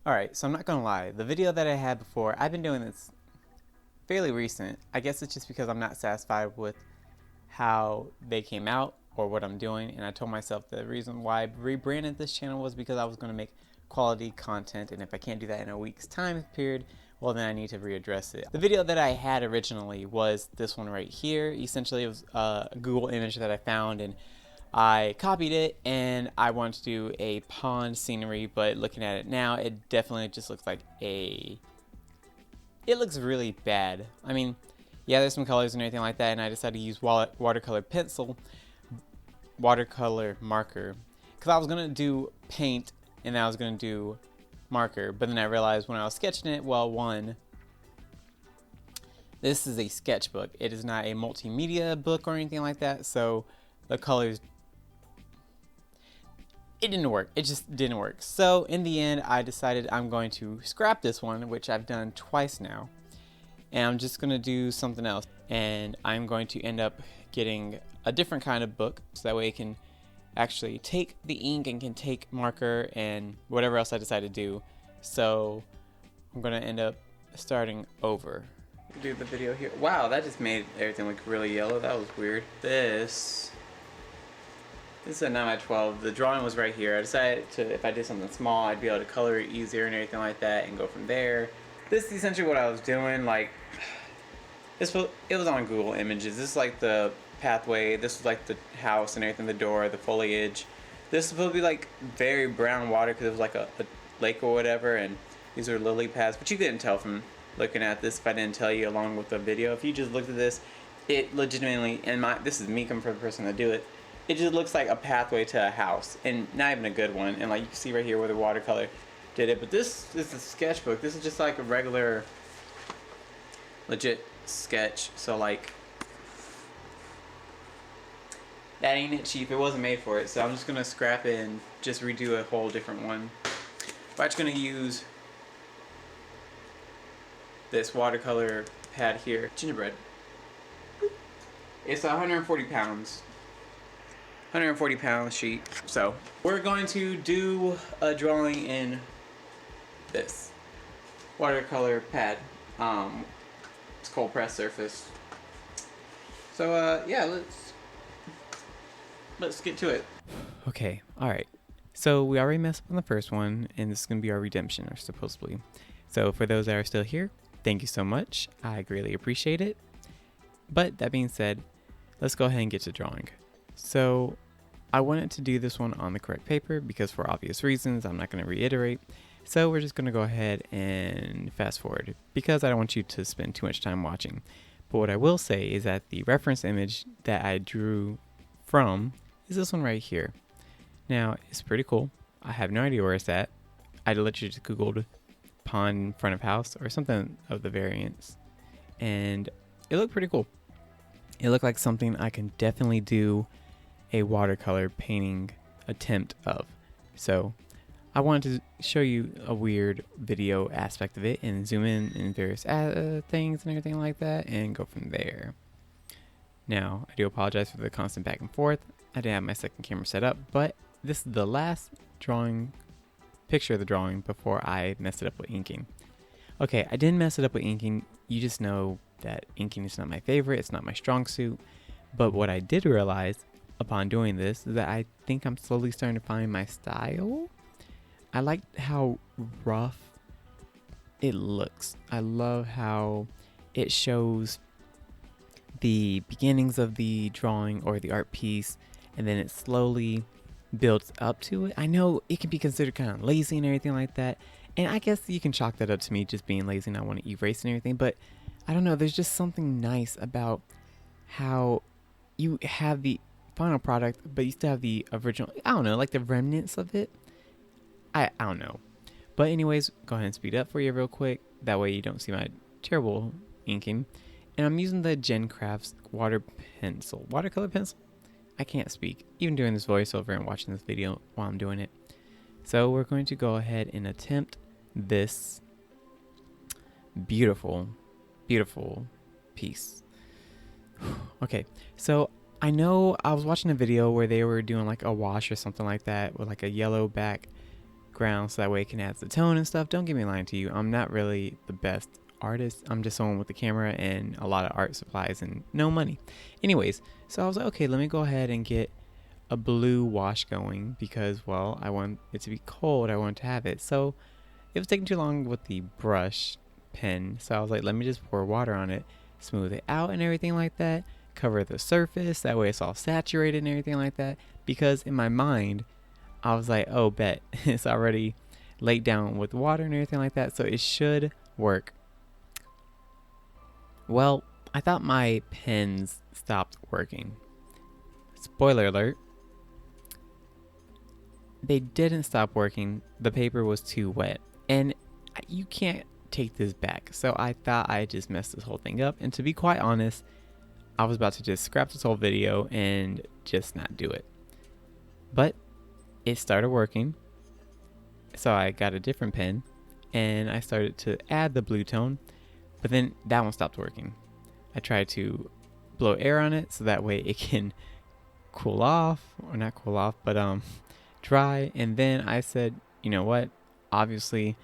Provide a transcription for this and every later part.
Alright, so I'm not gonna lie, the video that I had before, I've been doing this fairly recent. I guess it's just because I'm not satisfied with how they came out or what I'm doing, and I told myself the reason why I rebranded this channel was because I was going to make quality content, and if I can't do that in a week's time period, well then I need to readdress it. The video that I had originally was this one right here. Essentially it was a Google image that I found, and I copied it and I wanted to do a pond scenery, but looking at it now, it definitely just looks like it looks really bad. I mean, yeah, there's some colors and everything like that, and I decided to use watercolor pencil, watercolor marker, because I was going to do paint and then I was going to do marker, but then I realized when I was sketching it, well, one, this is a sketchbook. It is not a multimedia book or anything like that, so the colors, it didn't work. It just didn't work. So in the end, I decided I'm going to scrap this one, which I've done twice now, and I'm just going to do something else. And I'm going to end up getting a different kind of book, so that way it can actually take the ink and can take marker and whatever else I decide to do. So I'm going to end up starting over. Do the video here. Wow, that just made everything look really yellow. That was weird. This is a 9x12. The drawing was right here. I decided to, if I did something small, I'd be able to color it easier and everything like that and go from there. This is essentially what I was doing. Like, it was on Google Images. This is like the pathway. This was like the house and everything, the door, the foliage. This is supposed to be like very brown water because it was like a lake or whatever, and these are lily pads, but you couldn't tell from looking at this if I didn't tell you along with the video. If you just looked at this, it legitimately, and this is me coming from the person to do it, it just looks like a pathway to a house, and not even a good one. And like you can see right here where the watercolor did it, but this is a sketchbook. This is just like a regular legit sketch, so like that ain't it cheap. It wasn't made for it, so I'm just gonna scrap it and just redo a whole different one. We're actually gonna use this watercolor pad here, gingerbread. It's 140 pounds. 140 pound sheet. So we're going to do a drawing in this watercolor pad. It's cold pressed surface. So yeah, let's get to it. Okay, alright. So we already messed up on the first one, and this is gonna be our redemption, or supposedly. So for those that are still here, thank you so much. I greatly appreciate it. But that being said, let's go ahead and get to drawing. So I wanted to do this one on the correct paper because for obvious reasons, I'm not going to reiterate. So we're just going to go ahead and fast forward because I don't want you to spend too much time watching. But what I will say is that the reference image that I drew from is this one right here. Now, it's pretty cool. I have no idea where it's at. I literally just Googled pond in front of house or something of the variants, and it looked pretty cool. It looked like something I can definitely do a watercolor painting attempt of. So I wanted to show you a weird video aspect of it and zoom in various things and everything like that and go from there. Now, I do apologize for the constant back and forth. I didn't have my second camera set up, but this is the last picture of the drawing before I messed it up with inking. Okay, I didn't mess it up with inking. You just know that inking is not my favorite. It's not my strong suit. But what I did realize upon doing this is that I think I'm slowly starting to find my style. I like how rough it looks. I love how it shows the beginnings of the drawing or the art piece, and then it slowly builds up to it. I know it can be considered kind of lazy and everything like that, and I guess you can chalk that up to me just being lazy and I want to erase and everything, but I don't know, there's just something nice about how you have the final product, but you still have the original, I don't know, like the remnants of it. I don't know. But anyways, go ahead and speed up for you real quick. That way you don't see my terrible inking. And I'm using the Gen Crafts watercolor pencil. I can't speak, even doing this voiceover and watching this video while I'm doing it. So we're going to go ahead and attempt this beautiful, beautiful piece. Okay, so I know I was watching a video where they were doing like a wash or something like that with like a yellow back ground so that way it can add the tone and stuff. Don't get me lying to you, I'm not really the best artist. I'm just someone with a camera and a lot of art supplies and no money. Anyways, so I was like, okay, let me go ahead and get a blue wash going because, well, I want it to be cold. I want to have it. So it was taking too long with the brush pen. So I was like, let me just pour water on it, smooth it out and everything like that, cover the surface. That way it's all saturated and everything like that. Because in my mind, I was like, oh, bet it's already laid down with water and everything like that. So it should work. Well, I thought my pens stopped working. Spoiler alert. They didn't stop working. The paper was too wet. And you can't take this back. So I thought I just messed this whole thing up. And to be quite honest, I was about to just scrap this whole video and just not do it. But it started working. So I got a different pen and I started to add the blue tone. But then that one stopped working. I tried to blow air on it so that way it can cool off, or not cool off, but dry. And then I said, you know what? Obviously,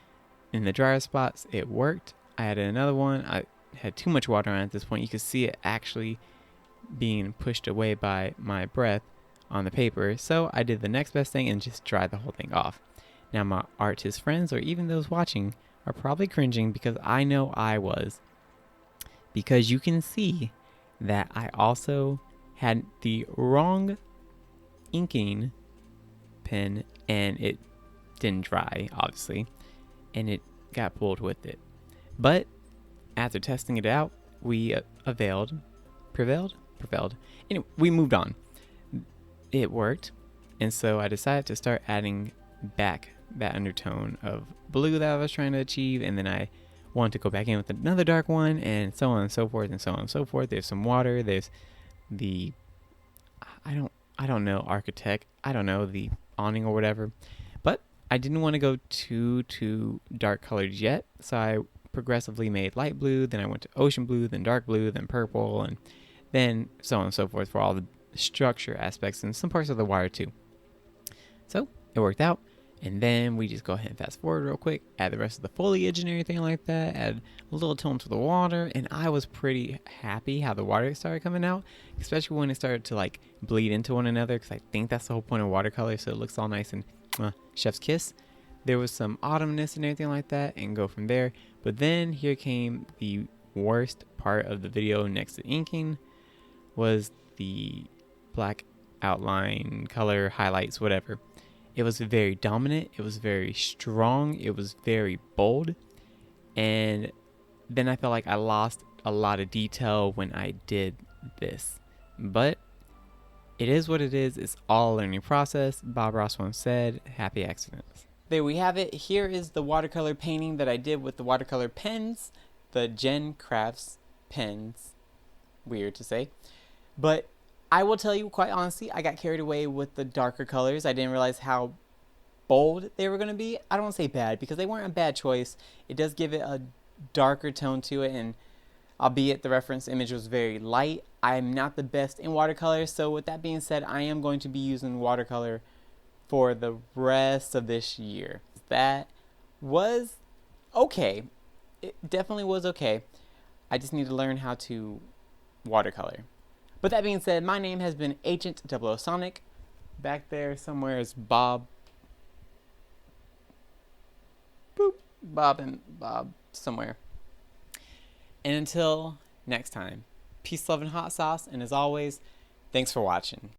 in the drier spots, it worked. I added another one. I had too much water on it at this point. You could see it actually being pushed away by my breath on the paper. So I did the next best thing and just dried the whole thing off. Now my artist friends, or even those watching, are probably cringing because I know I was. Because you can see that I also had the wrong inking pen and it didn't dry, obviously, and it got pulled with it. But after testing it out, we prevailed. Anyway, we moved on. It worked, and so I decided to start adding back that undertone of blue that I was trying to achieve, and then I wanted to go back in with another dark one, and so on and so forth, and so on and so forth. There's some water. There's the I don't know, architect. I don't know, the awning or whatever. But I didn't want to go too dark colored yet, so I progressively made light blue, then I went to ocean blue, then dark blue, then purple, and then so on and so forth for all the structure aspects and some parts of the wire too. So it worked out. And then we just go ahead and fast forward real quick, add the rest of the foliage and everything like that, add a little tone to the water, and I was pretty happy how the water started coming out, especially when it started to like bleed into one another, because I think that's the whole point of watercolor, so it looks all nice and chef's kiss. There was some autumnness and everything like that, and go from there. But then here came the worst part of the video next to inking, was the black outline, color, highlights, whatever. It was very dominant, it was very strong, it was very bold, and then I felt like I lost a lot of detail when I did this. But it is what it is, it's all a learning process. Bob Ross once said, happy accidents. There we have it. Here is the watercolor painting that I did with the watercolor pens, the Jen Crafts pens. Weird to say. But I will tell you quite honestly, I got carried away with the darker colors. I didn't realize how bold they were going to be. I don't want to say bad because they weren't a bad choice. It does give it a darker tone to it, and albeit the reference image was very light, I'm not the best in watercolor. So with that being said, I am going to be using watercolor for the rest of this year. That was okay. It definitely was okay. I just need to learn how to watercolor. But that being said, my name has been Agent 00 Sonic. Back there somewhere is Bob. Boop. Bob and Bob somewhere. And until next time, peace, love, and hot sauce. And as always, thanks for watching.